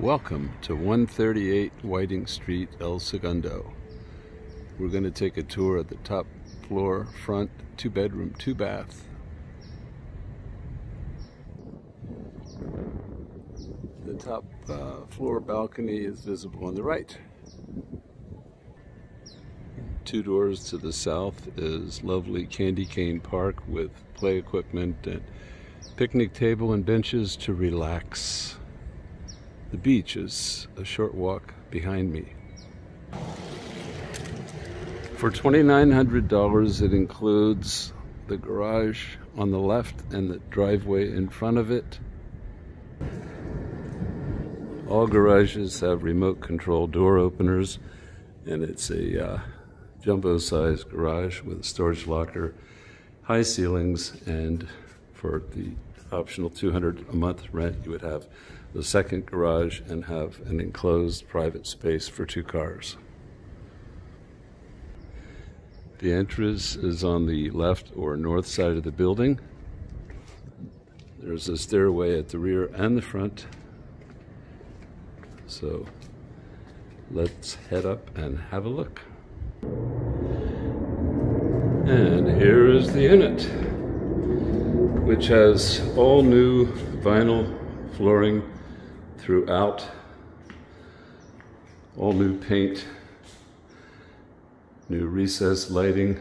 Welcome to 138 Whiting Street, El Segundo. We're going to take a tour at the top floor, front, 2-bedroom, 2-bath. The top floor balcony is visible on the right. 2 doors to the south is lovely candy cane park with play equipment and picnic table and benches to relax. The beach is a short walk behind me. For $2,900, it includes the garage on the left and the driveway in front of it. All garages have remote control door openers, and it's a jumbo-sized garage with a storage locker, high ceilings, and for the optional $200 a month rent, you would have the second garage and have an enclosed private space for 2 cars. The entrance is on the left or north side of the building. There's a stairway at the rear and the front. So let's head up and have a look. And here is the unit, which has all new vinyl flooring throughout, all new paint, new recessed lighting,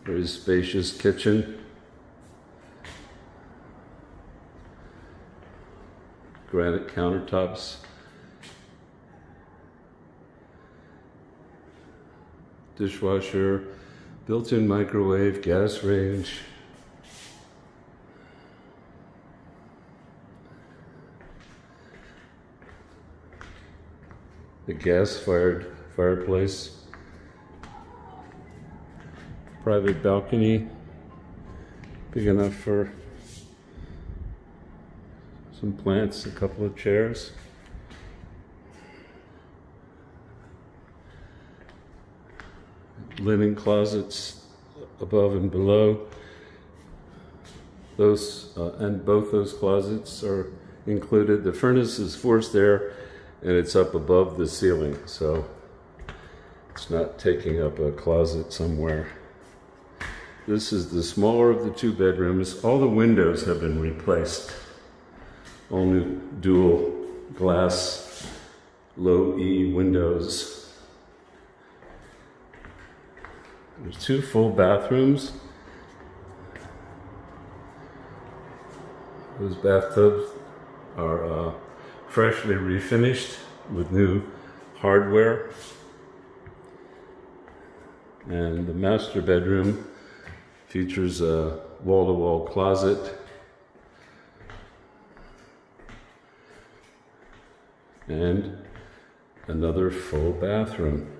very spacious kitchen, granite countertops, dishwasher, built-in microwave, gas range, the gas-fired fireplace, private balcony, big enough for some plants, a couple of chairs. Linen closets above and below. Those and both those closets are included. The furnace is forced air and it's up above the ceiling, so it's not taking up a closet somewhere. This is the smaller of the 2 bedrooms. All the windows have been replaced. All new dual glass low E windows. There's 2 full bathrooms. Those bathtubs are freshly refinished with new hardware. And the master bedroom features a wall-to-wall closet and another full bathroom.